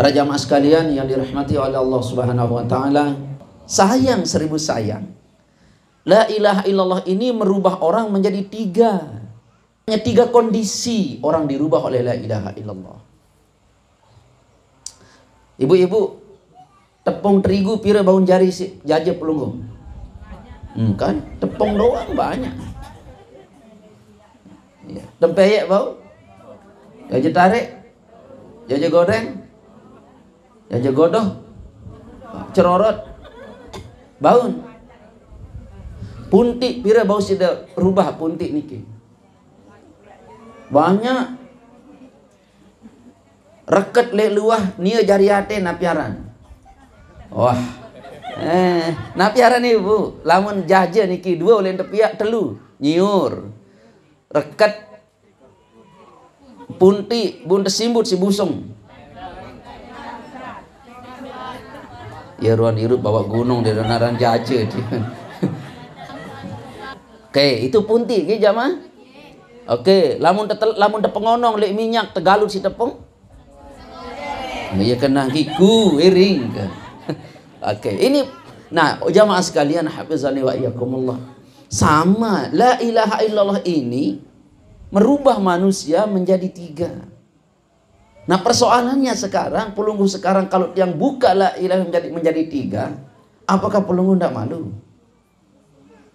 Para jamaah sekalian yang dirahmati oleh Allah Subhanahu wa taala, sayang seribu sayang, la ilaha illallah ini merubah orang menjadi tiga. Hanya tiga kondisi orang dirubah oleh la ilaha illallah. Ibu-ibu, tepung terigu pira baun jari si jaja pelunggung. Kan tepung doang banyak. Ya. Tempeyek bau, jaja tarik, jaja goreng, jaja godoh, cerorot, baun. Puntik pira bau sudah rubah puntik niki. Banyak. Reket le luah nia jariate napiaran. Wah. Napiaran ibu, lamun jaja niki dua oleh tepiak telu, nyiur. Reket punti bun tesimbut si busung. Ya ruan irup bawa gunung di naran jaja. Oke, itu punti ke jamaah. Oke, lamun tepengonong lek minyak tegalut si tepung. Ya kena kiku iring kan. Oke, ini nah jamaah sekalian hafizani wa iyyakumullah. Sama la ilaha illallah ini merubah manusia menjadi tiga. Nah, persoalannya sekarang, pelunggu sekarang kalau yang buka la ilaha menjadi tiga, apakah pelunggu tidak malu?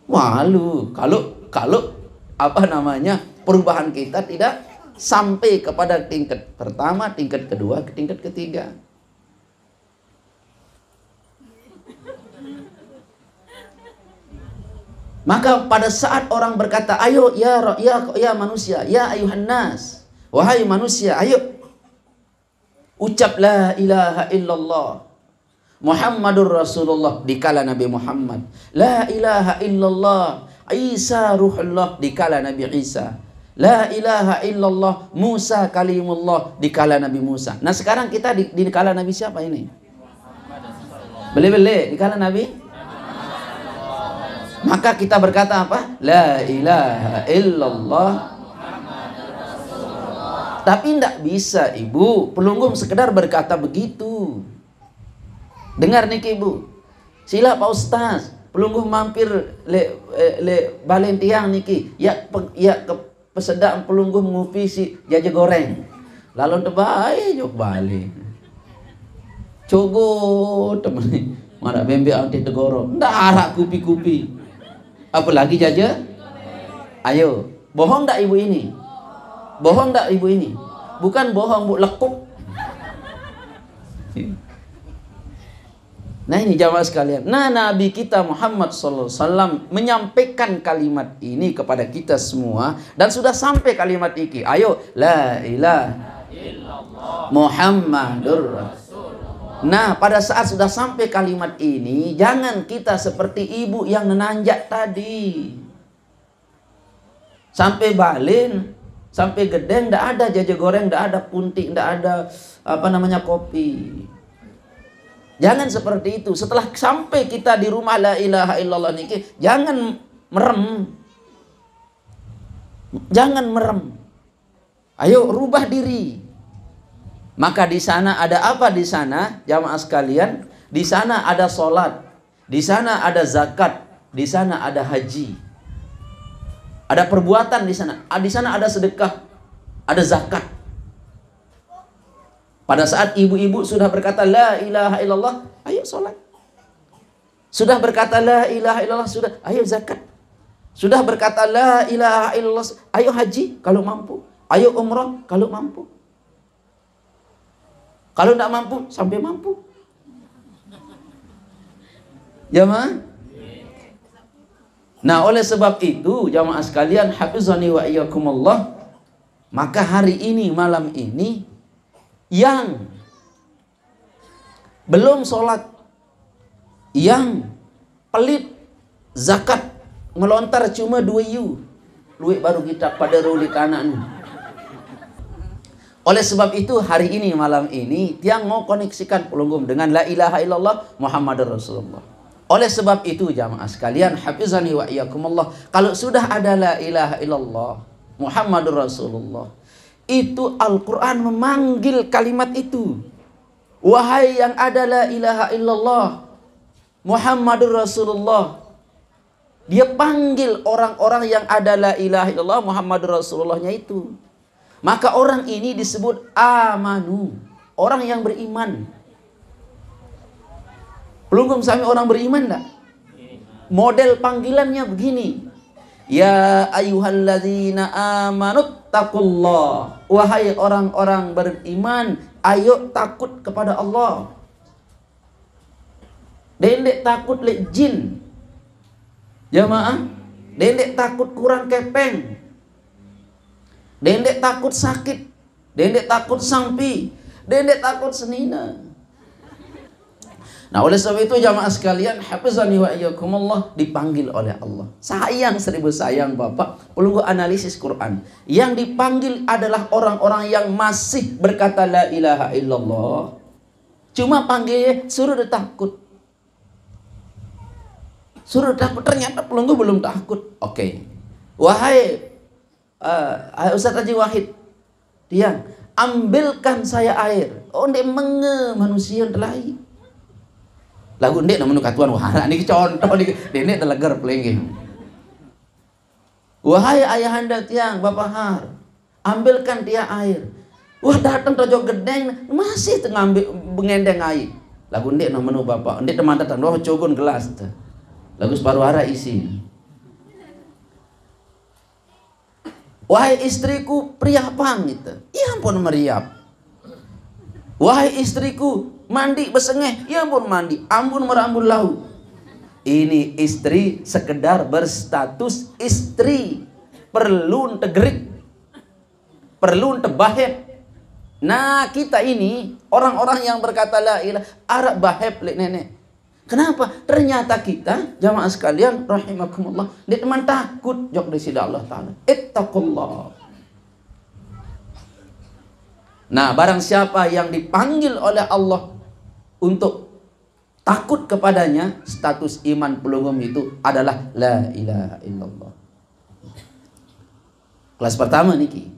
Malu. Kalau apa namanya? Perubahan kita tidak sampai kepada tingkat pertama, tingkat kedua, ke tingkat ketiga. Maka pada saat orang berkata, ayo ya manusia, ya ayuhan nas, wahai manusia, ayo ucap la ilaha illallah Muhammadur Rasulullah dikala Nabi Muhammad, la ilaha illallah Isa ruhullah dikala Nabi Isa, la ilaha illallah Musa kalimullah dikala Nabi Musa. Nah sekarang kita dikala Nabi siapa ini? Beli-beli dikala Nabi. Maka kita berkata apa? La ilaha illallah. Tapi tidak bisa ibu pelunggum sekedar berkata begitu. Dengar nih ibu, sila Pak Ustaz pelungguh mampir le balen tiang niki ya ke pesedang pelungguh ngupi si jaja goreng lalu tebai jok balik cogo temen mana bembe anti tegoro ndak arak kupi-kupi apalagi jaja. Ayo bohong ndak ibu ini, bohong ndak ibu ini, bukan bohong bu, lekuk. Nah ini jamaah sekalian. Nah Nabi kita Muhammad SAW menyampaikan kalimat ini kepada kita semua. Dan sudah sampai kalimat ini. Ayo. La ilaha illallah Muhammadur Rasulullah. Nah pada saat sudah sampai kalimat ini, jangan kita seperti ibu yang menanjak tadi. Sampai balin, sampai gedeng, tidak ada jaja goreng, tidak ada puntik, tidak ada apa namanya kopi. Jangan seperti itu. Setelah sampai kita di rumah la ilaha illallah niki, jangan merem. Jangan merem. Ayo rubah diri. Maka di sana ada apa di sana? Jamaah sekalian, di sana ada salat, di sana ada zakat, di sana ada haji. Ada perbuatan di sana. Di sana ada sedekah, ada zakat. Pada saat ibu-ibu sudah berkata la ilaha illallah, ayo sholat. Sudah berkata la ilaha illallah, sudah ayo zakat. Sudah berkata la ilaha illallah, ayo haji kalau mampu. Ayo umrah kalau mampu. Kalau tidak mampu, sampai mampu. Jamaah. Nah oleh sebab itu jamaah sekalian hafizani wa iyyakumullah, maka hari ini malam ini yang belum sholat, yang pelit zakat, melontar cuma 2 yu, duit baru kita pada ruli kanan. Oleh sebab itu hari ini malam ini tiang mau koneksikan pelunggum dengan la ilaha illallah Muhammadur Rasulullah. Oleh sebab itu jamaah sekalian hafizani wa iyyakumullah, kalau sudah ada la ilaha illallah Muhammadur Rasulullah, itu Al-Quran memanggil kalimat itu. Wahai yang ada la ilaha illallah Muhammadur Rasulullah. Dia panggil orang-orang yang ada la ilaha illallah Muhammadur Rasulullahnya itu. Maka orang ini disebut amanu, orang yang beriman. Pelungkum sami orang beriman enggak? Model panggilannya begini. Ya ayyuhalladzina amanut taqullah. Wahai orang-orang beriman, ayo takut kepada Allah. Dendek takut lek jin. Jamaah, dendek takut kurang kepeng. Dendek takut sakit. Dendek takut sampi. Dendek takut senina. Nah, oleh sebab itu jamaah sekalian, hafizani wa iyyakumullah, dipanggil oleh Allah. Sayang, seribu sayang Bapak, perlu analisis Quran. Yang dipanggil adalah orang-orang yang masih berkata la ilaha illallah. Cuma panggilnya suruh dia takut. Suruh takut, ternyata pelunggu belum takut. Oke. Wahai Ustaz Haji Wahid, dia ambilkan saya air. Oh, ndek menge manusia telai. Lagu ndek namanya katuan wahara ini contoh nih, ndek telegar pelengge. Wahai ayahanda tiang, Bapak Har, ambilkan dia air. Wah, datang tojo gedeng masih ngambil mengendeng air. Lagu ndek namanya Bapak, ndek teman datang, wah cogon gelas. Lagu separuh hara isi. Wahai istriku, priapang gitu. Ya ampun meriap. Wahai istriku, mandi besengeh. Ya ampun mandi. Ampun merambun lau. Ini istri sekedar berstatus istri. Perlu tegerik. Perlu tebahep. Nah, kita ini orang-orang yang berkata la ilaha arab bahep lek nenek. Kenapa? Ternyata kita jamaah sekalian rahimakumullah, dia teman takut jok di sida Allah taala. Ittaqullah. Nah, barang siapa yang dipanggil oleh Allah untuk takut kepadanya, status iman pelungum itu adalah la ilaha illallah. Kelas pertama niki.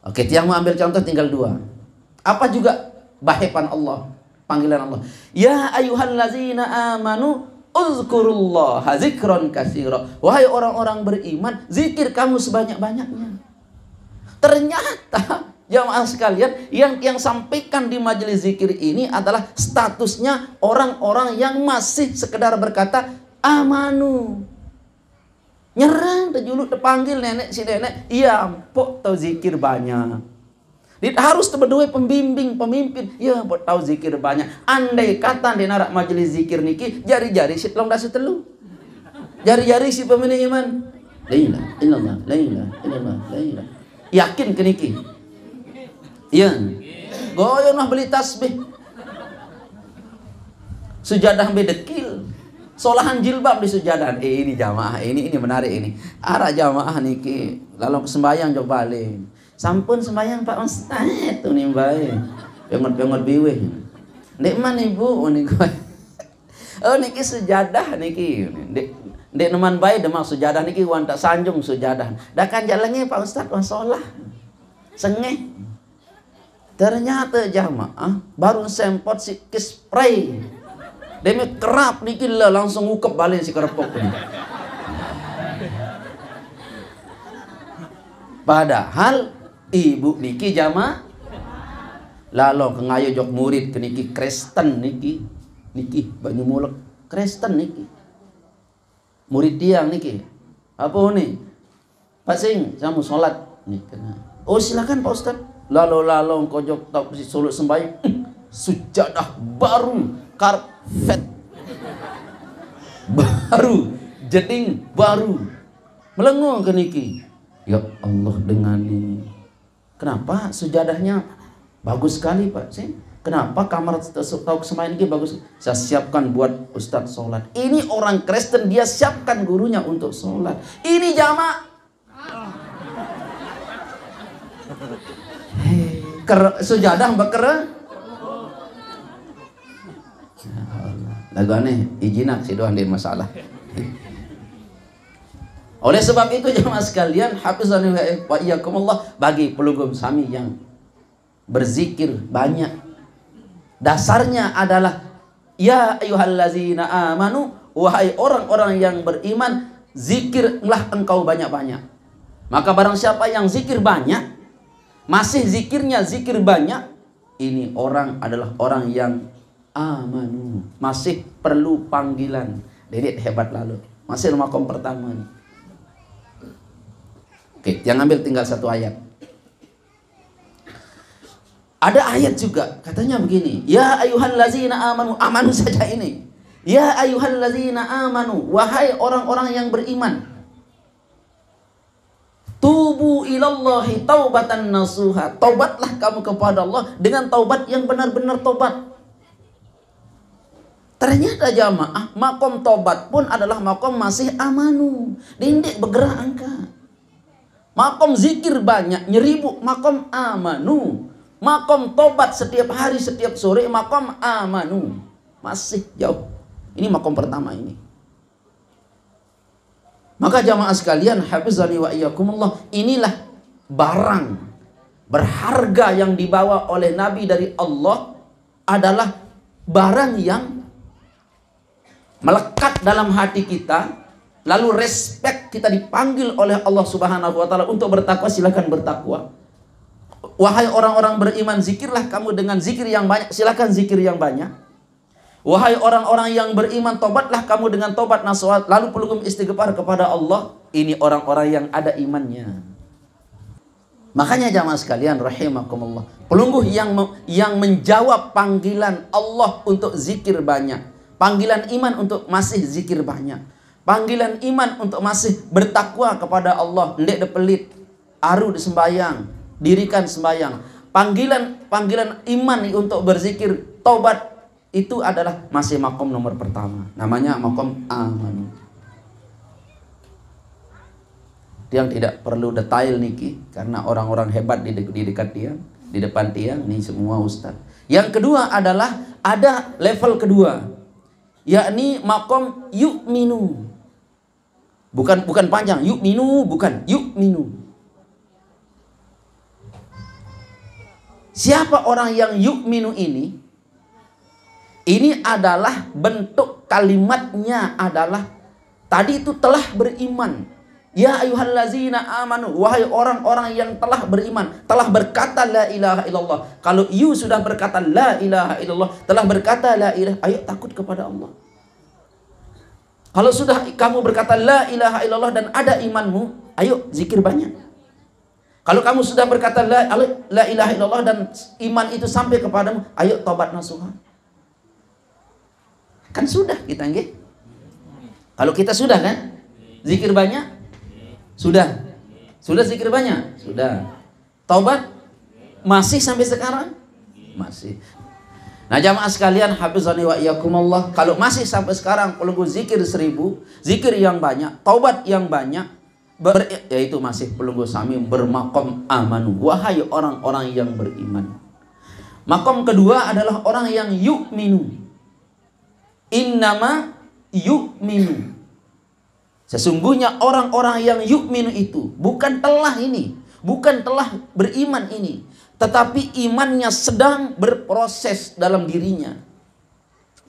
Oke, tiang mau ambil contoh tinggal dua. Apa juga bahepan Allah? Panggilan Allah. Ya ayyuhallazina amanu uzkurullaha zikron katsira. Wahai orang-orang beriman, zikir kamu sebanyak-banyaknya. Ternyata jamaah sekalian, yang sampaikan di majelis zikir ini adalah statusnya orang-orang yang masih sekedar berkata amanu. Nyerang terjuluk terpanggil nenek si nenek, iya mpok tahu zikir banyak. Harus berdua pembimbing, pemimpin. Ya, buat tahu zikir banyak. Andai kata di narak majelis zikir niki, jari-jari si telung dasi telu. Jari-jari si pemilik iman. La ilaha illallah, la ilaha illallah, la ilaha. Yakin ke niki? Ya. Goyo nah beli tasbih. Sujadah bedekil. Solahan jilbab di sujadah. Ini jamaah, ini menarik ini. Arah jamaah niki, lalu sembahyang coba balik. Sampun sembahyang Pak Ustaz tuh nih bae. Pengot-pengot biwe. Ndek man ibu niku. Oh niki sujadah niki. Ndek neman bae demak sujadah niki wan tak sanjung sujadah. Dah kan jalannya Pak Ustaz wan sholah. Sengeh. Ternyata jamaah baru sempot si spray. Demi kerap niki lah langsung ukep balik si kerepok ni. Padahal ibu niki jama lalu kengayo jok murid ke niki Kristen niki banyu mulek Kristen niki murid tiang niki apa nih Pak Sing saya mau sholat nih kena oh silakan Pak Ustad lalu kojok tak si sulut sembahyang sujadah baru karpet baru jeding baru melengung ke niki ya Allah dengan ini. Kenapa sujadahnya bagus sekali Pak? Kenapa kamar tahu sembahyang ini bagus? Saya siapkan buat Ustadz sholat. Ini orang Kristen, dia siapkan gurunya untuk sholat. Ini jamaah. Sujadah bekerja. Lagu aneh, ijinak si doang di masalah. Oleh sebab itu jemaah sekalian, hafizani wa iyyakumullah, bagi pelugum sami yang berzikir banyak. Dasarnya adalah ya ayyuhallazina amanu, wahai orang-orang yang beriman, zikirlah engkau banyak-banyak. Maka barang siapa yang zikir banyak, masih zikirnya zikir banyak, ini orang adalah orang yang amanu, masih perlu panggilan. Dedek hebat lalu, masih makom pertama nih. Oke, yang ambil tinggal satu ayat. Ada ayat juga katanya begini, ya ayyuhallazina amanu, amanu saja ini. Ya ayyuhallazina amanu, wahai orang-orang yang beriman, tubu ilallahi taubatan nasuha, taubatlah kamu kepada Allah dengan taubat yang benar-benar taubat. Ternyata jamaah, makom taubat pun adalah makom masih amanu, dindik bergerak angka. Makom zikir banyak, nyeribu, makom amanu. Makom tobat setiap hari, setiap sore, makom amanu. Masih jauh. Ini makom pertama ini. Maka jamaah sekalian, hafizani wa iyyakumullah, inilah barang berharga yang dibawa oleh Nabi dari Allah, adalah barang yang melekat dalam hati kita. Lalu respect, kita dipanggil oleh Allah Subhanahu wa taala untuk bertakwa, silakan bertakwa. Wahai orang-orang beriman, zikirlah kamu dengan zikir yang banyak, silakan zikir yang banyak. Wahai orang-orang yang beriman, tobatlah kamu dengan tobat nasuha, lalu pelugum istighfar kepada Allah. Ini orang-orang yang ada imannya. Makanya jamaah sekalian rahimakumullah, pelungguh yang menjawab panggilan Allah untuk zikir banyak, panggilan iman untuk masih zikir banyak, panggilan iman untuk masih bertakwa kepada Allah, ndek de pelit, aru de sembayang, dirikan sembahyang. Panggilan iman untuk berzikir, taubat, itu adalah masih makom nomor pertama. Namanya makom amanu. Yang tidak perlu detail niki, karena orang-orang hebat di dekat tiang, di depan tiang, ini semua ustaz. Yang kedua adalah ada level kedua, yakni makom yu'minu. Bukan panjang, yu'minu, bukan, yu'minu. Siapa orang yang yu'minu ini? Ini adalah bentuk kalimatnya adalah tadi itu telah beriman. Ya ayyuhallazina amanu, wahai orang-orang yang telah beriman, telah berkata la ilaha illallah. Kalau you sudah berkata la ilaha illallah, telah berkata la ilaha, ayo takut kepada Allah. Kalau sudah kamu berkata la ilaha illallah dan ada imanmu, ayo zikir banyak. Kalau kamu sudah berkata la ilaha illallah dan iman itu sampai kepadamu, ayo tobat nasuha. Kan sudah kita nggih. Kalau kita sudah kan zikir banyak, sudah zikir banyak, sudah. Taubat masih sampai sekarang? Masih. Nah jamaah sekalian, hafizani wa iyyakumullah, kalau masih sampai sekarang pelungguh zikir 1000, zikir yang banyak, taubat yang banyak, yaitu masih pelungguh sami bermakom amanu, wahai orang-orang yang beriman. Makom kedua adalah orang yang yu'minu. Innama yu'minu. Sesungguhnya orang-orang yang yu'minu itu bukan telah beriman ini, tetapi imannya sedang berproses dalam dirinya.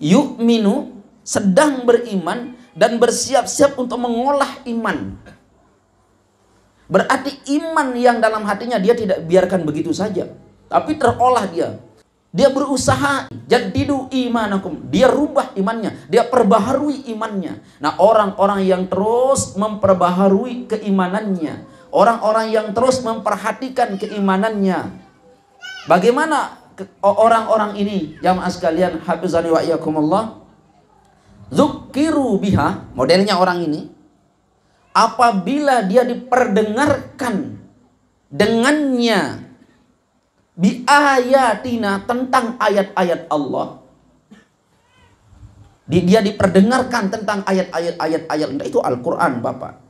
Yu'minu, sedang beriman dan bersiap-siap untuk mengolah iman. Berarti iman yang dalam hatinya dia tidak biarkan begitu saja, tapi terolah dia. Dia berusaha, jadidu imanakum. Dia rubah imannya, dia perbaharui imannya. Nah, orang-orang yang terus memperbaharui keimanannya, orang-orang yang terus memperhatikan keimanannya. Bagaimana orang-orang ini, jamaah sekalian, hafizani wa iyyakumullah? Zukiru biha, modelnya orang ini, apabila dia diperdengarkan dengannya bi ayatina, tentang ayat-ayat Allah, dia diperdengarkan tentang ayat-ayat itu Al-Quran Bapak,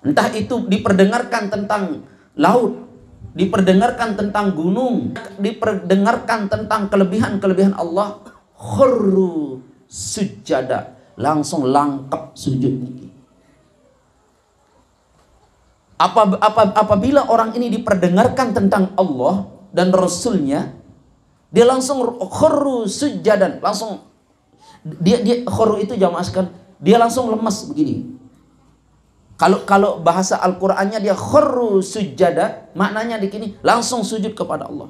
entah itu diperdengarkan tentang laut, diperdengarkan tentang gunung, diperdengarkan tentang kelebihan-kelebihan Allah, khurru sujada, langsung langkap sujud. Apabila orang ini diperdengarkan tentang Allah, dan Rasulnya, dia langsung khurru sujadan, langsung dia khurru itu jamaah sekalian, dia langsung lemas begini. Kalau bahasa Al-Qur'annya dia khurru sujada, maknanya di sini langsung sujud kepada Allah.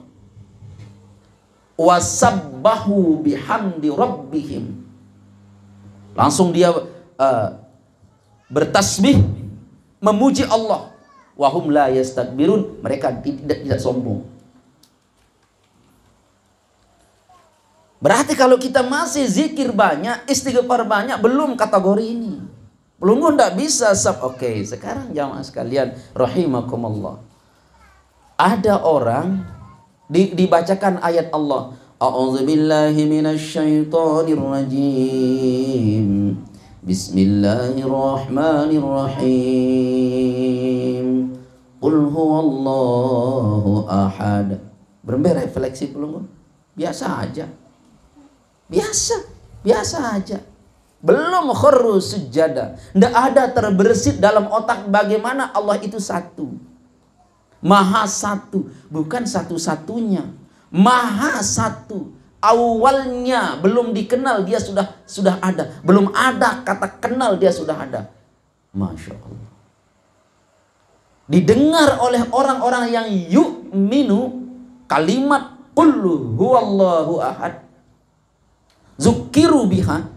Wasabbahu bihamdi rabbihim. Langsung dia bertasbih memuji Allah. Wahum la yastakbirun, mereka tidak sombong. Berarti kalau kita masih zikir banyak, istighfar banyak, belum kategori ini. Belum, tidak bisa. Oke, sekarang jamaah sekalian rahimakumullah. Ada orang dibacakan ayat Allah. A'udzubillahi minasyaitonir rajim. Bismillahirrahmanirrahim. Qul huwallahu ahad. Berembe refleksi belum? Biasa aja. Biasa aja. Belum khurru sujada. Tidak ada terbersit dalam otak bagaimana Allah itu satu. Maha satu. Bukan satu-satunya. Maha satu. Awalnya belum dikenal dia sudah ada. Belum ada kata kenal dia sudah ada. Masya Allah. Didengar oleh orang-orang yang yu'minu kalimat qul huwallahu ahad. Zukiru biha.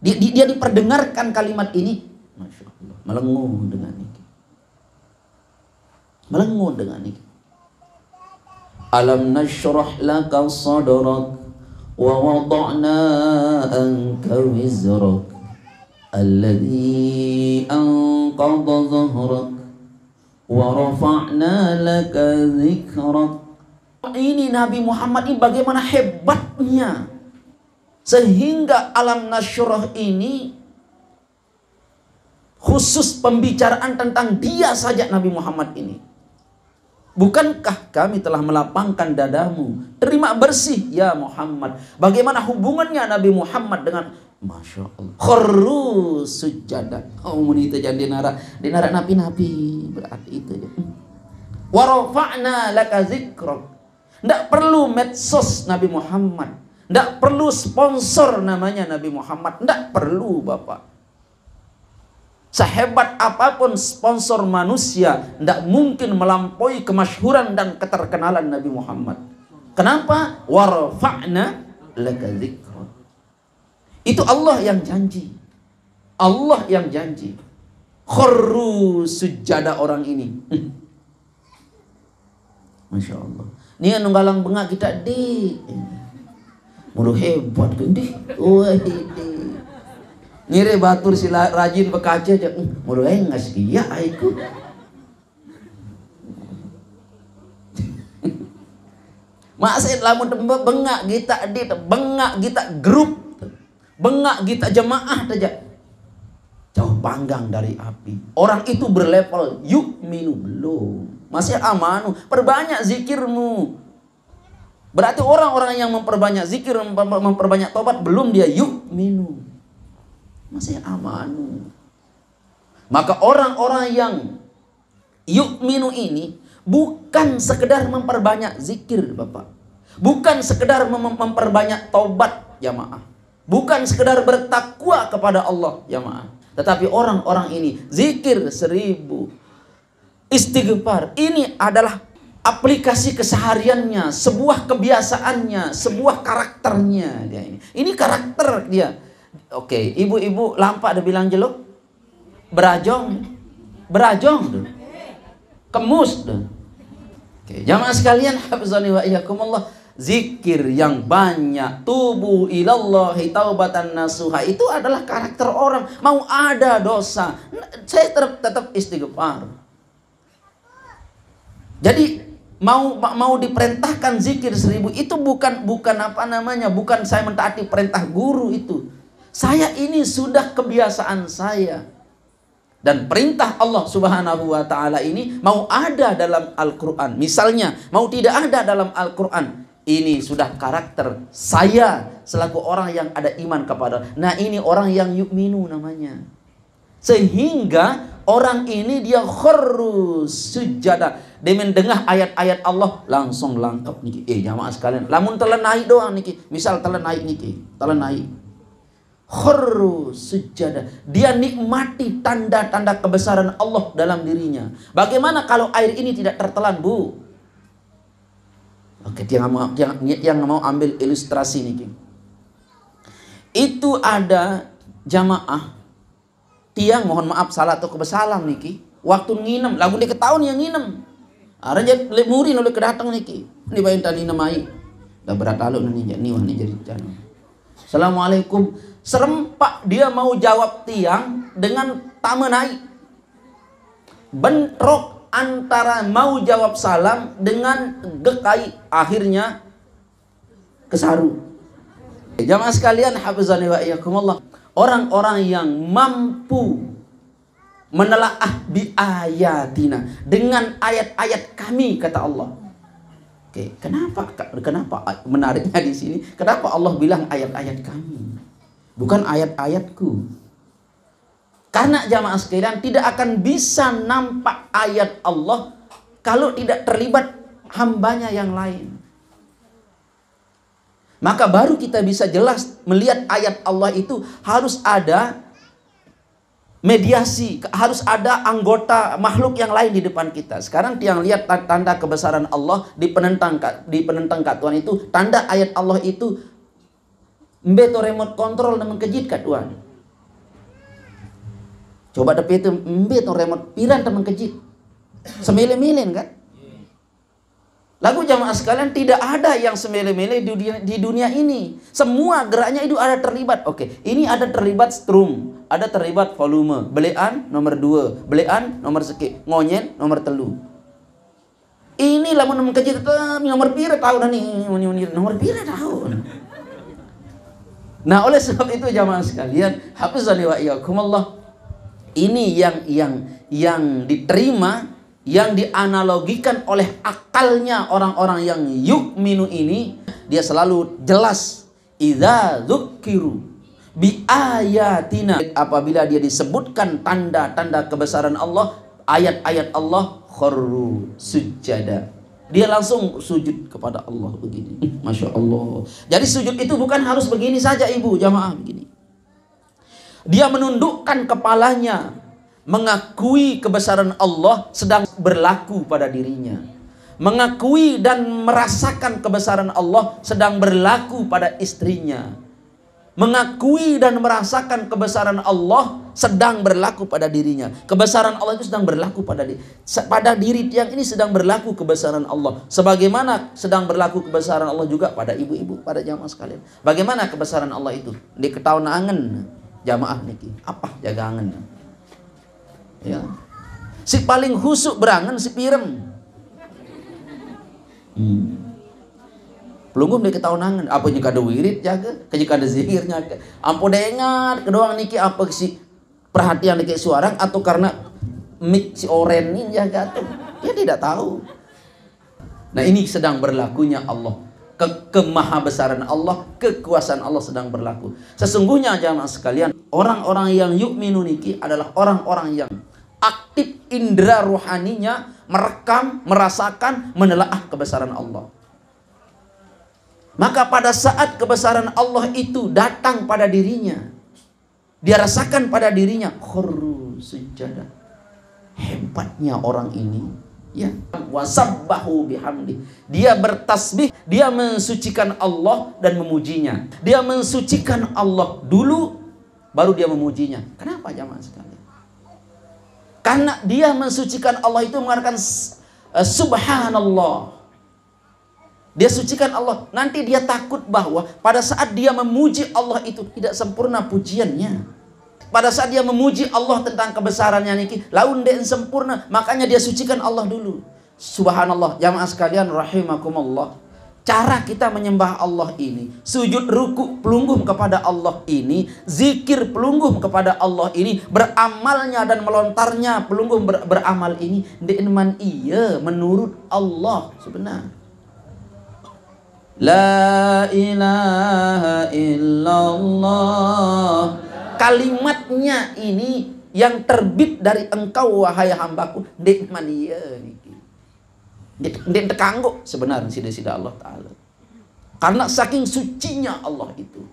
Dia diperdengarkan kalimat ini. Masya Allah. Melenguh dengan ini. Melenguh dengan ini. Alam nashrah laka sadrak wa wada'na anka wizrak alladhi anqadha dhahrak wa rafa'na laka dhikrak. Ini Nabi Muhammad ini bagaimana hebatnya, sehingga alam nasyrah ini khusus pembicaraan tentang dia saja Nabi Muhammad ini. Bukankah kami telah melapangkan dadamu, terima bersih ya Muhammad. Bagaimana hubungannya Nabi Muhammad dengan Masya Allah khurru sujada. Oh muni itu jangan dinara napi-napi, berarti itu ya. Wa rafa'na laka dzikrak. Tidak perlu medsos Nabi Muhammad. Tidak perlu sponsor namanya Nabi Muhammad. Tidak perlu Bapak. Sehebat apapun sponsor manusia, tidak mungkin melampaui kemasyhuran dan keterkenalan Nabi Muhammad. Kenapa? Warfa'na laka dzikrak. Itu Allah yang janji. Allah yang janji. Khurru sujada orang ini. Masya Allah. Ini nunggalang bengak kita di. Mulu hebat kan di. Wah Ngire batur si rajin bekaca aja. Mulu engas dia aiku. Maksud lamun bengak kita di, bengak kita grup, bengak kita jemaah aja. Jauh panggang dari api. Orang itu berlevel yu'minu belum. Masih amanu, perbanyak zikirmu. Berarti orang-orang yang memperbanyak zikir, memperbanyak tobat, belum dia yu'minu. Masih amanu. Maka orang-orang yang yu'minu ini bukan sekedar memperbanyak zikir Bapak. Bukan sekedar memperbanyak tobat jamaah. Bukan sekedar bertakwa kepada Allah jamaah. Tetapi orang-orang ini zikir 1000, istighfar. Ini adalah aplikasi kesehariannya, sebuah kebiasaannya, sebuah karakternya dia ini. Ini karakter dia. Oke, ibu-ibu lampak ada bilang jeluk, berajong tuh, kemus tuh. Oke, jamaah sekalian, hafizani wa iyyakumullah, zikir yang banyak, tubu ilallahi taubatan nasuha, itu adalah karakter orang. Mau ada dosa, saya tetap istighfar. Jadi mau diperintahkan zikir 1000 itu bukan apa namanya, bukan saya mentaati perintah guru itu. Saya ini sudah kebiasaan saya. Dan perintah Allah Subhanahu wa taala ini mau ada dalam Al-Qur'an. Misalnya, mau tidak ada dalam Al-Qur'an. Ini sudah karakter saya selaku orang yang ada iman kepada. Nah, ini orang yang yu'minu namanya. Sehingga Orang ini dia kharru sujada. Dia mendengar ayat-ayat Allah langsung langkap niki. Jamaah sekalian, lamun telan naik doang niki. Misal telan naik niki, telan naik. Kharru sujada. Dia nikmati tanda-tanda kebesaran Allah dalam dirinya. Bagaimana kalau air ini tidak tertelan, Bu? Oke, yang mau ambil ilustrasi niki. Itu ada jamaah tiang, mohon maaf salah atau kebesalam niki, waktu nginem lagu dia ketahuan yang nginem aranya murin oleh kedatang niki ini bayin tani namai dah berat lalu nih wah nih jadi jano. Assalamualaikum, serempak dia mau jawab tiang dengan tamenai, bentrok antara mau jawab salam dengan gekai, akhirnya kesaru. Jamaah sekalian, hafizani wa iyyakumullah, orang-orang yang mampu menelaah bi ayatina, dengan ayat-ayat kami, kata Allah. Oke, kenapa menariknya di sini? Kenapa Allah bilang ayat-ayat kami, bukan ayat-ayatku? Karena jamaah sekalian, tidak akan bisa nampak ayat Allah kalau tidak terlibat hambanya yang lain. Maka baru kita bisa jelas melihat ayat Allah itu harus ada mediasi, harus ada anggota makhluk yang lain di depan kita. Sekarang tiang lihat tanda kebesaran Allah di penentang katuan itu, tanda ayat Allah itu mbeto remote control dan mengkejit katuan. Coba tapi itu mbeto remote piran dan mengkejit. Semile-milen kan? Lagu jamaah sekalian, tidak ada yang semele-mele di dunia ini. Semua geraknya itu ada terlibat. Oke, ini ada terlibat strum, ada terlibat volume. Belean nomor 2, belean nomor seki, ngonyen nomor 3. Ini lamun mengkejit nomor pira tahu dah nih, nomor pira tahu. Nah, oleh sebab itu jamaah sekalian, hafizani wa iyyakumullah, ini yang diterima, yang dianalogikan oleh akalnya orang-orang yang yu'minu ini, dia selalu jelas. Idza dzukiru bi ayatina, apabila dia disebutkan tanda-tanda kebesaran Allah, ayat-ayat Allah, kharru sujada, dia langsung sujud kepada Allah begini. Masya Allah. Jadi sujud itu bukan harus begini saja, ibu jamaah, begini. Dia menundukkan kepalanya, mengakui kebesaran Allah sedang berlaku pada dirinya. Mengakui dan merasakan kebesaran Allah sedang berlaku pada istrinya. Mengakui dan merasakan kebesaran Allah sedang berlaku pada dirinya. Kebesaran Allah itu sedang berlaku pada diri tiang ini, sedang berlaku kebesaran Allah. Sebagaimana sedang berlaku kebesaran Allah juga pada ibu-ibu, pada jamaah sekalian. Bagaimana kebesaran Allah itu? Diketahui angen jamaah niki. Apa jaga angen? Ya. Si paling husuk berangan si pirem. Pelunggum dia ketahuan, apa jika ada wirid jaga, jika ada zikirnya. Ampo dengar kedoang niki apa si perhatian niki suara, atau karena mik si oren ini jaga tuh. Dia tidak tahu. Nah, ini sedang berlakunya Allah. Kemahabesaran Allah, kekuasaan Allah sedang berlaku. Sesungguhnya jamaah sekalian, orang-orang yang yu'minu niki adalah orang-orang yang aktif indera rohaninya, merekam, merasakan, menelaah kebesaran Allah. Maka pada saat kebesaran Allah itu datang pada dirinya, dia rasakan pada dirinya, kharru sujada. Hebatnya orang ini, ya, wasabbahu bihamdi. Dia bertasbih, dia mensucikan Allah dan memujinya. Dia mensucikan Allah dulu, baru dia memujinya. Kenapa jamaah sekalian? Karena dia mensucikan Allah itu mengatakan subhanallah. Dia sucikan Allah. Nanti dia takut bahwa pada saat dia memuji Allah itu tidak sempurna pujiannya. Pada saat dia memuji Allah tentang kebesarannya niki, laun den sempurna, makanya dia sucikan Allah dulu. Subhanallah, jamaah sekalian rahimakumullah. Cara kita menyembah Allah ini, sujud ruku pelunggum kepada Allah ini, zikir pelunggum kepada Allah ini, beramalnya dan melontarnya pelunggum beramal ini, dengan iya menurut Allah sebenarnya. La ilaha illallah. Kalimatnya ini yang terbit dari engkau wahai hambaku dek mania niki. Dek tekanggo sebenarnya sida Allah Ta'ala. Karena saking sucinya Allah itu.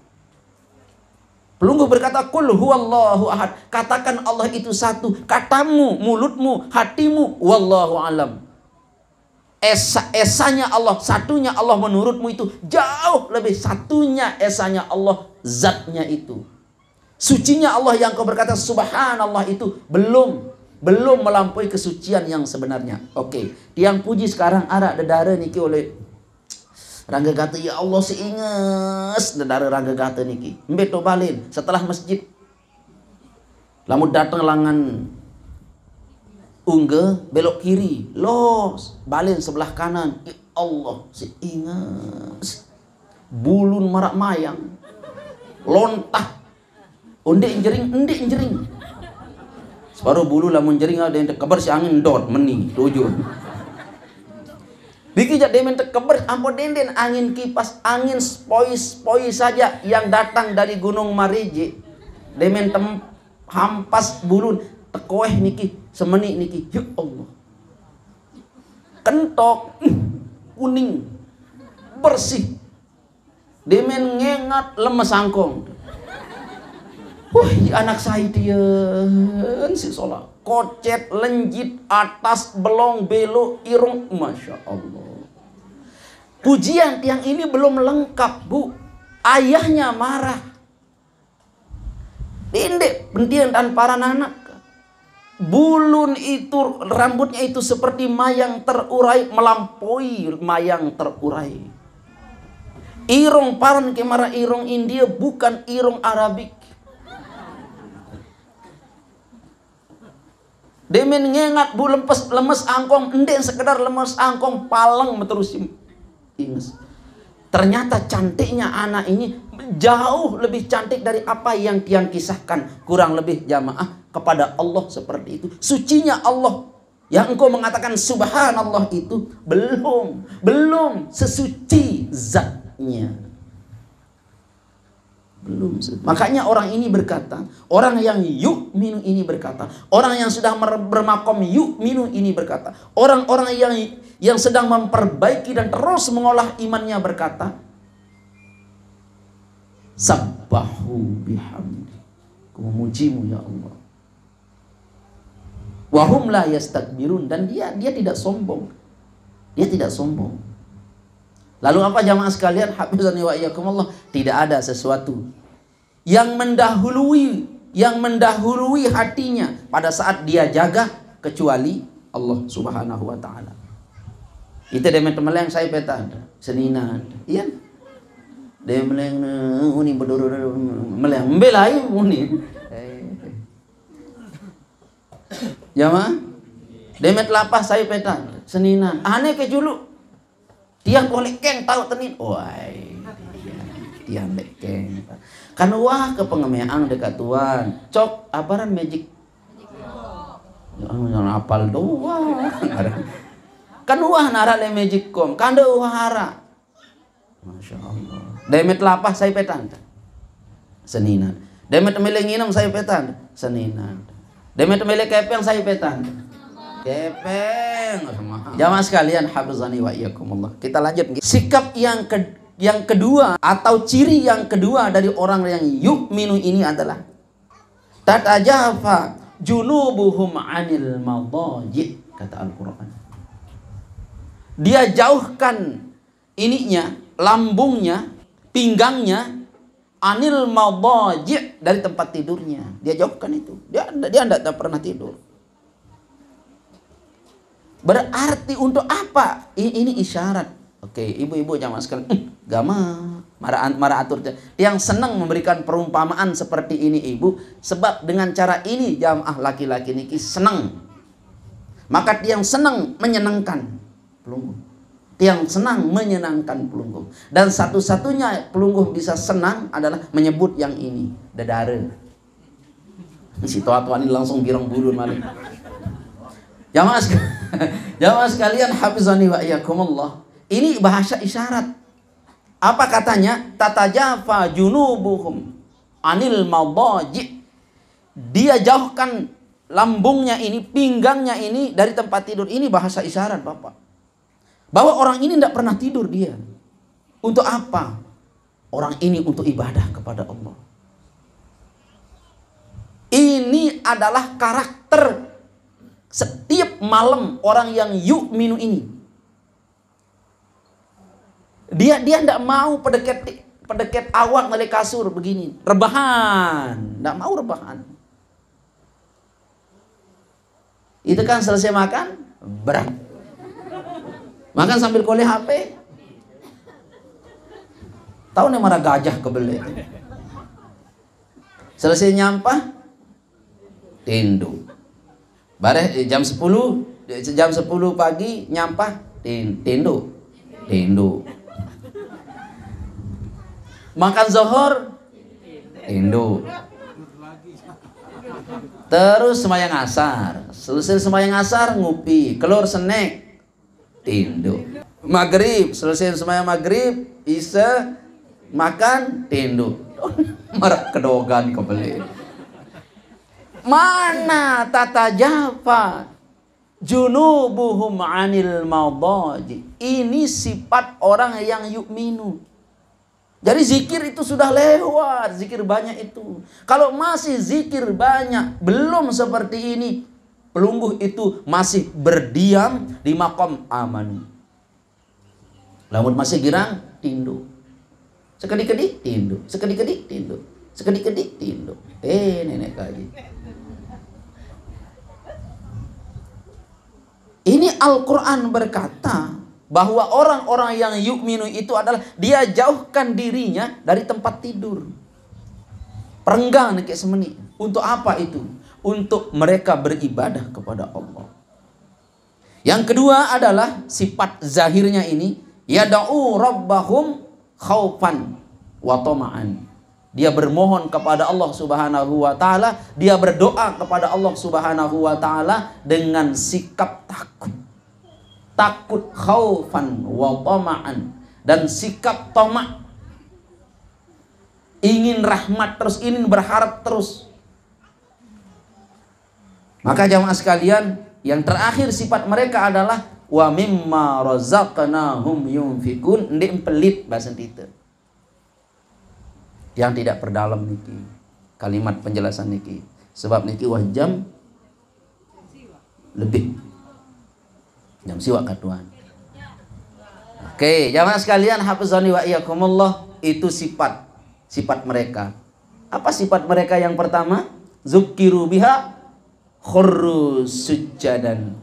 Pelungguh berkata, Qul huwallahu ahad. Katakan Allah itu satu. Katamu, mulutmu, hatimu, wallahu alam. Esanya Allah, satunya Allah menurutmu itu jauh lebih satunya esanya Allah, zatnya itu. Sucinya Allah yang kau berkata subhanallah itu belum melampaui kesucian yang sebenarnya. Oke, tiang puji sekarang ada dedara niki oleh Rangga kata ya Allah seinges dedara Rangga kata niki. Mbeto balin setelah masjid. Lamun datang langan ungge belok kiri, los balin sebelah kanan. Ya Allah seinges. Bulun marak mayang. Lontah. Onde jering. Separuh bulu lamun jering ada yang kabar si angin dot meni tujuh. Biki jak demen tekeber ampun denden angin kipas angin spoi saja yang datang dari Gunung Marije demen hampas bulun tekoeh niki semeni niki ya Allah kentok kuning bersih demen ngengat lemes angkong. Anak saya dia si sholat kocet lenjit atas belong belok irung masya Allah. Pujian yang ini belum lengkap bu. Ayahnya marah. Dendek pendian dan para anak. Bulun itu rambutnya itu seperti mayang terurai melampaui mayang terurai. Irung paran kemara irung India bukan irung Arabik. Demen ngengat bu lemes angkong enden sekedar lemes angkong palang meterusim inges. Ternyata cantiknya anak ini jauh lebih cantik dari apa yang tiang kisahkan. Kurang lebih jamaah kepada Allah seperti itu. Sucinya Allah yang engkau mengatakan subhanallah itu belum sesuci zatnya. Belum. Makanya orang ini berkata, orang yang yu'minu ini berkata, orang yang sudah bermakom yu'minu ini berkata, orang-orang yang sedang memperbaiki dan terus mengolah imannya berkata, sabbahu bihamdi, aku memujimu ya Allah. Wahum la yastakbirun, dan dia tidak sombong. Dia tidak sombong. Lalu apa jamaah sekalian? Hafizani wa iyyakumullah. Tidak ada sesuatu yang mendahului hatinya pada saat dia jaga kecuali Allah Subhanahu wa taala. Itu demen temeleng saya peta seninan. Iya. Demen uni berduru meleng membelai uni. Jamaah demet lapas saya peta seninan. Aneh ke julu. Tiang kolek keng tahu tenin. Wai. Tiang lekeng. Kan wah ke pengemeang dekat tuan. Cok aparan magic. Jangan apal doang. Kan wah nara le magic kom. Kan de wahara. Masya Allah. Demet lapas saya petan. Seninan. Demet meleng inam saya petan. Seninan. Demet meleng kepeng saya petan. Kepeng. Jamaah sekalian hafizani wa iyyakumullah. Kita lanjut. Sikap yang kedua atau ciri yang kedua dari orang yang yu'minu ini adalah tatajafa junubuhum 'anil madaji, kata Al-Qur'an. Dia jauhkan ininya, lambungnya, pinggangnya, anil madaji, dari tempat tidurnya. Dia jauhkan itu. Dia tidak pernah tidur. Berarti untuk apa? Ini isyarat. Oke, ibu-ibu jangan sekalian. Gama marah atur. Yang senang memberikan perumpamaan seperti ini ibu, sebab dengan cara ini jamaah laki-laki niki senang. Maka yang senang menyenangkan pelungguh. Yang senang menyenangkan pelungguh. Dan satu-satunya pelungguh bisa senang adalah menyebut yang ini, dedare. Si tua-tua ini langsung birong bulu malah. Jamaah sekalian hafizani wa iyyakumullah. Ini bahasa isyarat. Apa katanya? Tatajafa junubuhum anil madaji. dia jauhkan lambungnya ini, pinggangnya ini dari tempat tidur. Ini bahasa isyarat, Bapak. Bahwa orang ini tidak pernah tidur dia. Untuk apa? Orang ini untuk ibadah kepada Allah. Ini adalah karakter setiap malam orang yang yu'minu ini. Dia tidak mau pedekat awak dari kasur begini. Rebahan. Tidak mau rebahan. Itu kan selesai makan, berat. Makan sambil koleh HP. Tahu nih marah gajah kebelet. Selesai nyampah, tindu. Bareh jam 10 pagi nyampah, tindu. Makan zuhur, tindu. Terus sembahyang asar. Selesai sembahyang asar, ngupi. Keluar snack, tindu. Maghrib, selesai sembahyang maghrib, isya makan, tindu. Marah kedogan kebelet. Mana tata jafa junubuhum anil madaji. Ini sifat orang yang yu'minu. Jadi zikir itu sudah lewat, zikir banyak itu. Kalau masih zikir banyak, belum seperti ini, pelungguh itu masih berdiam di maqam aman. Lamun masih girang, tindu. Sekedi-kedi, tindu. Sekedi-kedi, tindu. Sekedi-kedi, tindu. Nenek kaji. Ini Al-Quran berkata bahwa orang-orang yang yu'minu itu adalah dia jauhkan dirinya dari tempat tidur. Perenggang kayak semeni. Untuk apa itu? Untuk mereka beribadah kepada Allah. Yang kedua adalah sifat zahirnya ini, yada'u rabbahum khaufan wa tama'an. Dia bermohon kepada Allah Subhanahu wa taala, dia berdoa kepada Allah Subhanahu wa taala dengan sikap takut. Takut khaufan wa tama'an, dan sikap tamak. Ingin rahmat terus, ingin berharap terus. Maka jamaah sekalian, yang terakhir sifat mereka adalah wa mimma razaqnahum yunfikun. Ndek pelit bahasa kita. Yang tidak perdalam niki kalimat penjelasan niki. Sebab niki wah jam lebih. Jam siwak katuan. Oke, jamaah sekalian, hafizani wa iyyakumullah, itu sifat mereka. Apa sifat mereka yang pertama? Zukiru biha khurru sujjadan.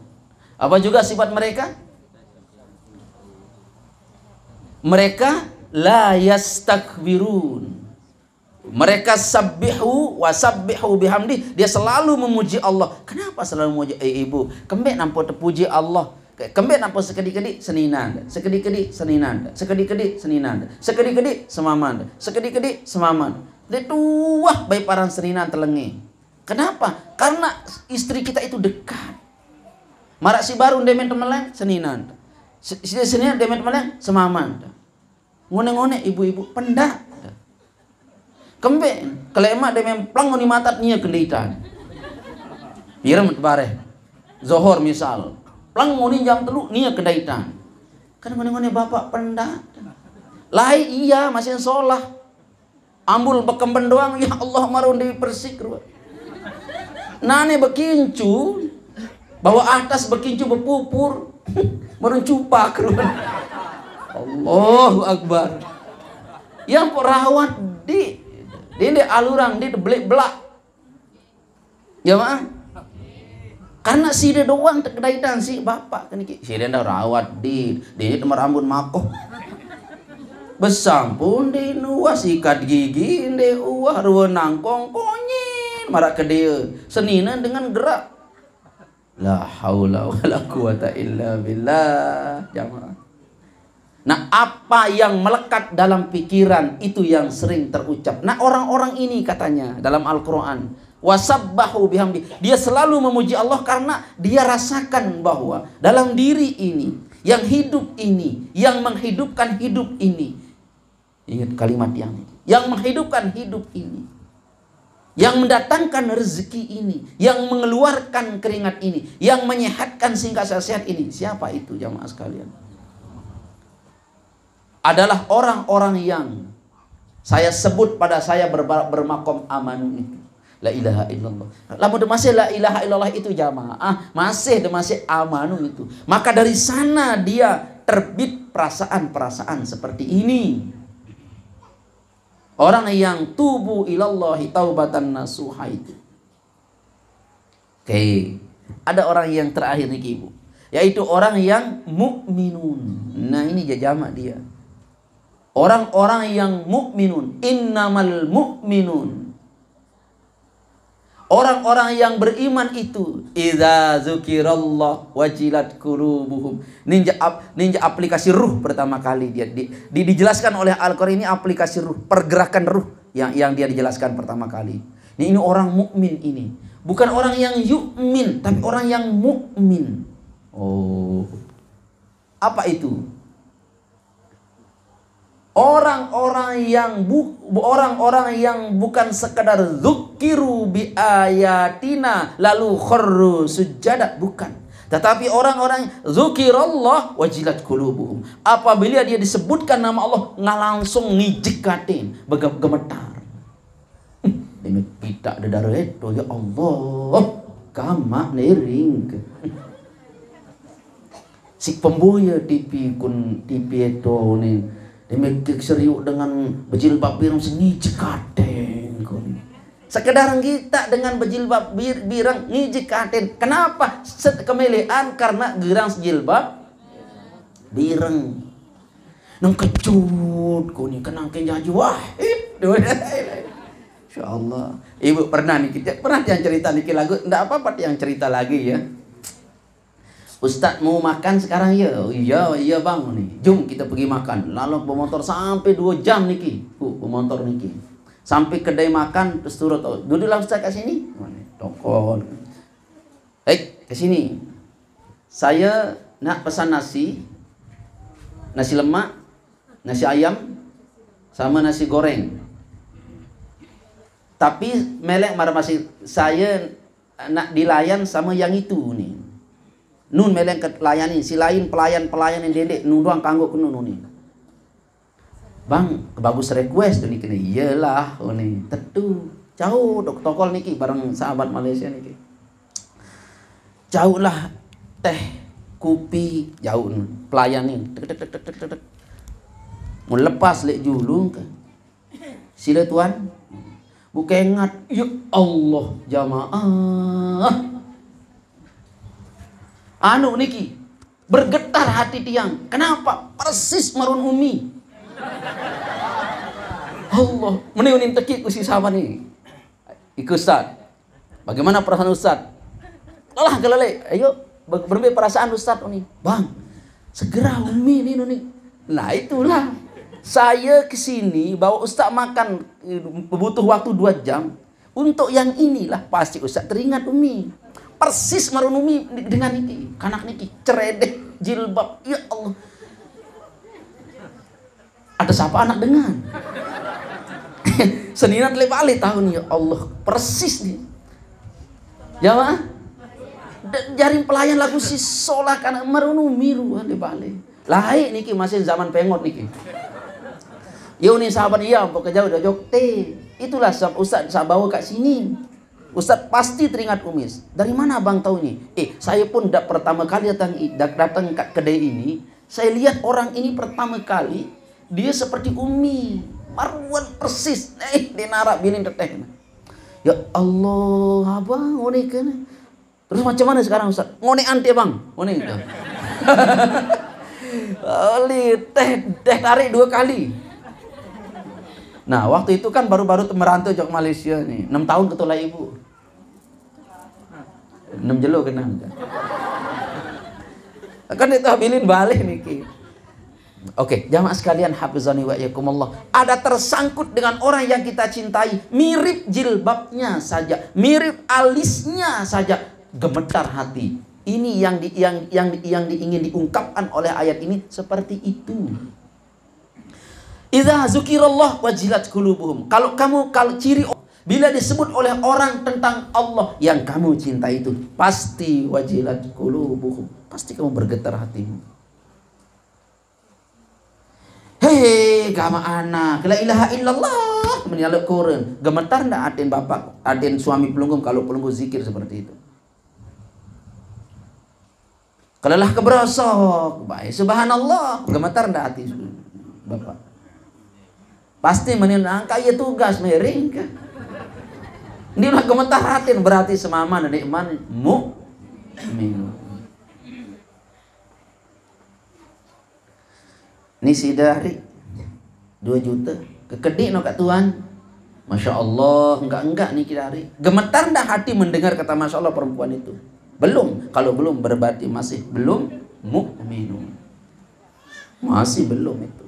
Apa juga sifat mereka? Mereka la yastakbirun. Mereka sabbihu wa sabbihu bihamdi. Dia selalu memuji Allah. Kenapa selalu memuji? Ibu, kembek nampo terpuji Allah. Kembek nampo sekedi-kedi seninanda. Sekedi-kedi seninanda. Sekedi-kedi seninanda. Sekedi-kedi semamanda. Sekedi-kedi semamanda. Dia tuah baik parang seninan telengi. Kenapa? Karena istri kita itu dekat. Marak si baru demen temeleng seninanda. Seninan demen temeleng semamanda. Ngone-ngone ibu-ibu pendak. Kembek kelemak demen plang ngoni matat nia kenditan. Irem bare. Zohor misal. Plang ngoni jam telu nia kendaitan. Kan ngone-ngone bapak pendak. Lai iya masih sholah. Ambul bekemben doang, ya Allah marun dewi persik. Nane bekincu. Bawa atas bekincu berpupur. Marun cupak. Allahu Akbar. Yang perawat di alurang di belak belak. Ya mah. Karena si dia doang terkedaitan si bapak kan iki. Si dia dah rawat di tempat rambut makoh. Besampun di nuah sikat gigi di uah ruang nangkong konyin marak ke dia seninan dengan gerak. La haula wala quwata illa billah. Jamaah. Nah, apa yang melekat dalam pikiran itu yang sering terucap. Nah, orang-orang ini katanya dalam Al-Quran, wasabbahu bihamdi. Dia selalu memuji Allah karena dia rasakan bahwa dalam diri ini, yang hidup ini, yang menghidupkan hidup ini. Ingat kalimat yang menghidupkan hidup ini, yang mendatangkan rezeki ini, yang mengeluarkan keringat ini, yang menyehatkan sehingga saya sehat ini. Siapa itu jamaah sekalian? Adalah orang-orang yang saya sebut pada saya bermakom amanu itu. La ilaha illallah. Lamun masih la ilaha illallah itu jamaah, masih amanu itu. Maka dari sana dia terbit perasaan-perasaan seperti ini. Orang yang tubu ilallahi taubatan nasuha itu. Oke. Ada orang yang terakhir nih Ibu, yaitu orang yang mukminun. Nah, ini jamaah dia. Orang-orang yang mukminun, innamal mukminun. Orang-orang yang beriman itu idza dzukirallah wajilat qulubuhum. Ninja aplikasi ruh pertama kali dia dijelaskan oleh Al-Qur'an. Ini aplikasi ruh, pergerakan ruh yang dia dijelaskan pertama kali. Ini orang mukmin ini. Bukan orang yang yu'min, tapi orang yang mukmin. Oh. Apa itu? Orang-orang yang bukan sekadar zukiru bi ayatina lalu kharru sujada, bukan. Tetapi orang-orang zukirallah wajilat qulubuhum. Apabila dia disebutkan nama Allah, langsung ngijik katin, gemetar. Demi pitak dedaro itu ya Allah, kama nering. Si pemboya TV itu nih. Demekik serius dengan berjilbab birang ngijik katen. Sekedar kita dengan berjilbab birang ngijik katen. Kenapa? Kemelean karena gerang jilbab birang. Nang kecut ko ni kenang kenjaju wahid. Insyaallah. Ibu pernah yang cerita niki lagu, ndak apa-apa yang cerita lagi ya. Ustaz mau makan sekarang ya? Iya bang nih. Jom kita pergi makan. Lalu bermotor sampai 2 jam niki. Bermotor niki. Sampai kedai makan terus turut. Duduklah Ustaz kat sini. Tokol. Ke sini. Saya nak pesan nasi lemak, nasi ayam, sama nasi goreng. Tapi melek masih saya nak dilayan sama yang itu nih. Nun meleng layani, si lain pelayan yang dedek, nun doang kanggo ke nun ni. Bang, bagus request ni kena. Iyalah, ni. Tentu. Jauh dok tokol niki bareng sahabat Malaysia niki. Jauh lah teh, kopi, jauh pelayan ni. Tek. Mau lepas lek julung ke. Sila tuan. Bukan ingat, ya Allah jamaah. Anu niki bergetar hati tiang. Kenapa? Persis marun umi. Allah, meniunin teki ku si sahabat ni. Ikut Ustaz. Bagaimana perasaan Ustaz? Alah galale, ayo berbeda perasaan Ustaz ni. Bang, segera umi ni nih. Nah, itulah. Saya ke sini bawa Ustaz makan butuh waktu 2 jam. Untuk yang inilah pasti Ustaz teringat umi. Persis marunumi dengan niki, kanak niki ceredeh jilbab, ya Allah. Ada siapa anak dengan? Seninat lebali tahun, ya Allah, persis nih. Jamaah, jaring pelayan lagu si solah karena marunumi lu lebali. Lahir niki masih zaman pengot niki. Yo nih sahabat iya, pokoknya jauh dah jok teh. Itulah Ustaz saya bawa kat sini. Ustaz pasti teringat umis. Dari mana abang tahu ini? Saya pun pertama kali datang ke kedai ini, saya lihat orang ini pertama kali dia seperti umi, marwan persis. Dia narak bilin teteh. Ya Allah, abang ngone kan. Terus macam mana sekarang Ustaz? Ngone anti abang, ngone itu. teh tarik 2 kali. Nah, waktu itu kan baru-baru merantau ke Malaysia nih. 6 tahun ketolak ibu. 6 jelo kena. Kan itu habilin balik niki. Oke, jamaah sekalian hafizani wa iyyakumullah. Ada tersangkut dengan orang yang kita cintai, mirip jilbabnya saja, mirip alisnya saja, gemetar hati. Ini yang ingin diungkapkan oleh ayat ini seperti itu. Idza zukirallah wajilat qulubuhum. Kalau ciri Bila disebut oleh orang tentang Allah yang kamu cintai itu, pasti wajilat qulubuhum, pasti kamu bergetar hatimu. Hei, kama anak, la ilaha illallah, menyaluk Quran. Gemetar ndak aden bapak, aden suami pelunggum kalau pelunggum zikir seperti itu? Kalelah kebrosok, baik subhanallah, gemetar ndak hati bapak? Pasti meninang kaya tugas mering kan. Ini lah gemetar hati berarti semaman dan iman mu'min. Ini si dari 2 juta kekedik no kak Tuhan, masya Allah, enggak nih kita hari gemetar ndak hati mendengar kata masya Allah perempuan itu? Belum, kalau belum berarti masih belum mu'minun, masih belum itu.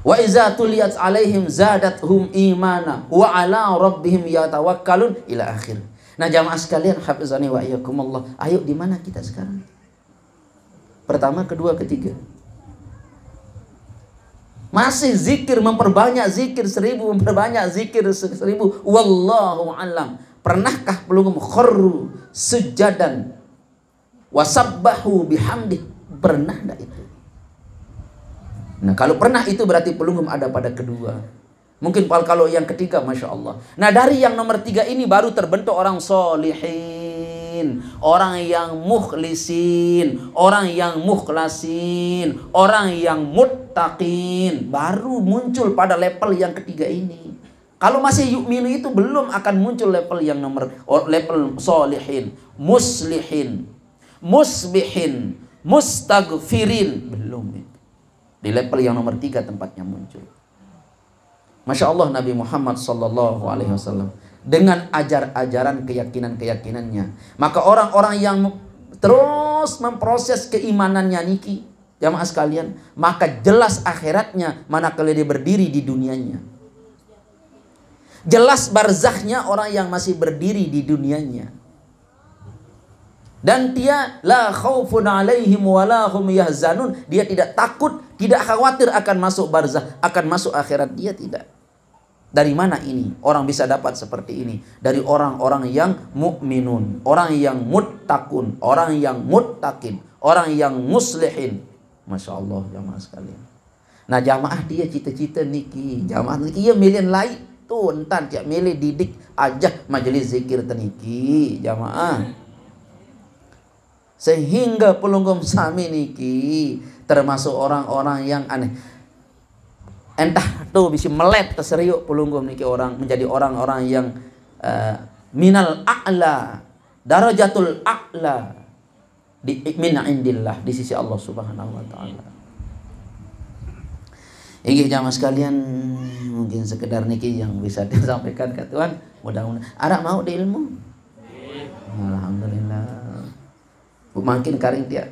Wa iza tuliyat alaihim zadathum imana wa ala rabbihim yatawakkalun ila akhir. Nah jamaah sekalian, hafizani wa iyyakumullah, ayo di mana kita sekarang? Pertama, kedua, ketiga. Masih zikir, memperbanyak zikir 1000, memperbanyak zikir 1000. Wallahu alam. Pernahkah pelunggum kharru sujadan wasabbahu bihamdi? Pernah enggak itu? Nah kalau pernah itu berarti pelunggum ada pada kedua. Mungkin kalau yang ketiga, masya Allah. Nah dari yang nomor 3 ini baru terbentuk orang solihin, orang yang mukhlisin, orang yang mukhlasin, orang yang muttaqin. Baru muncul pada level yang ketiga ini. Kalau masih yu'minu itu belum akan muncul level yang level solihin, muslihin, musbihin, mustaghfirin. Belum itu. Di level yang nomor 3 tempatnya muncul. Masya Allah, Nabi Muhammad Sallallahu Alaihi Wasallam dengan ajaran keyakinan-keyakinannya, maka orang-orang yang terus memproses keimanannya niki, jamaah sekalian, maka jelas akhiratnya manakala dia berdiri di dunianya. Jelas barzakhnya orang yang masih berdiri di dunianya. Dan dia la khaufun alaihim wala hum yahzanun, dia tidak takut, tidak khawatir akan masuk barzakh, akan masuk akhirat, dia tidak. Dari mana ini orang bisa dapat seperti ini? Dari orang-orang yang mukminun, orang yang muttaqun, orang yang muttaqin, orang yang muslihin. Masya Allah jamaah sekalian. Nah jamaah dia cita-cita niki, jamaah niki ia milian lain tuh entan tiap milih didik aja majelis zikir teniki jamaah. Sehingga pelunggum sami niki termasuk orang-orang yang aneh. Entah tuh bisa melet terseriuk pelunggum niki orang menjadi orang-orang yang minal a'la, darajatul a'la min indillah, di sisi Allah Subhanahu wa taala. Ini jamaah sekalian, mungkin sekedar niki yang bisa disampaikan ke Tuhan. Mudah-mudahan ada mau di ilmu. Alhamdulillah. Makin karing dia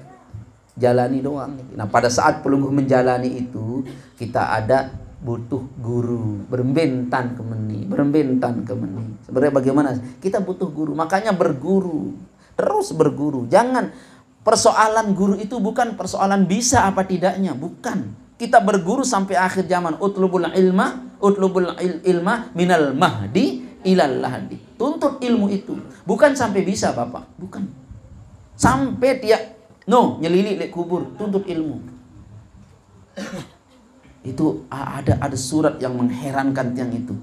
jalani doang. Nah pada saat pelungguh menjalani itu, kita ada butuh guru, berbentan kemeni. Sebenarnya bagaimana? Kita butuh guru, makanya berguru, terus berguru. Jangan, persoalan guru itu bukan persoalan bisa apa tidaknya, bukan. Kita berguru sampai akhir zaman. Utlubul ilma minal mahdi ilal lahdi. Tuntut ilmu itu, bukan sampai bisa Bapak, bukan. Sampai dia nyelilik di kubur, tuntut ilmu. Itu ada surat yang mengherankan yang itu.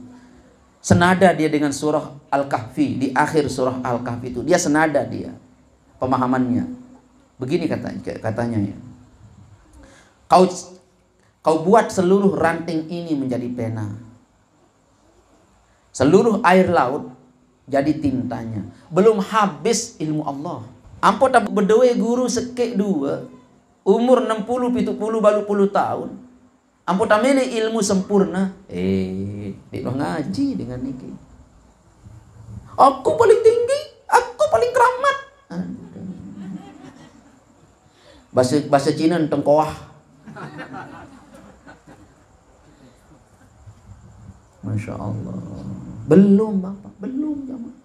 Senada dia dengan surah Al-Kahfi, di akhir surah Al-Kahfi itu dia senada dia pemahamannya. Begini katanya ya. Kau buat seluruh ranting ini menjadi pena. Seluruh air laut jadi tintanya. Belum habis ilmu Allah. Ampun tak berdoa guru sekek 2 umur 60-70 baru puluh tahun. Ampun tak milih ilmu sempurna. Dia ngaji dengan niki. Aku paling tinggi, aku paling keramat. Bahasa Cina tengkoah. Masya Allah. Belum Bapak, belum jamaah.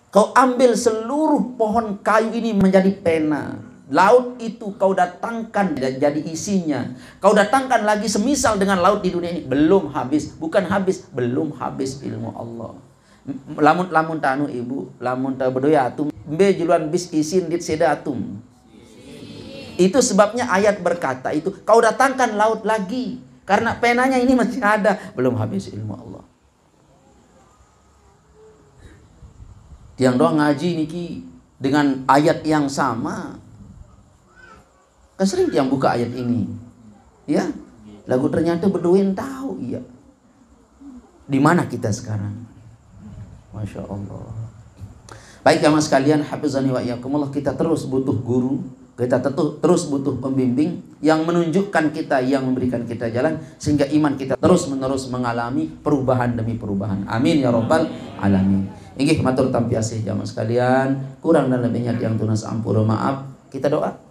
Kau ambil seluruh pohon kayu ini menjadi pena. laut itu kau datangkan jadi isinya. Kau datangkan lagi semisal dengan laut di dunia ini. Belum habis. Bukan habis. Belum habis ilmu Allah. Lamun tanu ibu. Lamun ta bedoya atum. Mbe juluan bis isin dit seda atum. Itu sebabnya ayat berkata itu. Kau datangkan laut lagi. Karena penanya ini masih ada. Belum habis ilmu Allah. Tiang doang ngaji niki. Dengan ayat yang sama. Kan sering yang buka ayat ini. Ya. Lagu ternyata Beduin tahu. Iya. Di mana kita sekarang? Masya Allah. Baik jamaah sekalian, hafizani wa iyyakumullah, kita terus butuh guru. Kita terus butuh pembimbing yang menunjukkan kita, yang memberikan kita jalan. Sehingga iman kita terus menerus mengalami perubahan demi perubahan. Amin ya rabbal alamin. Inggih matur tampi asih jamaah sekalian, kurang dan lebihnya tiang tunas ampura maaf. Kita doa.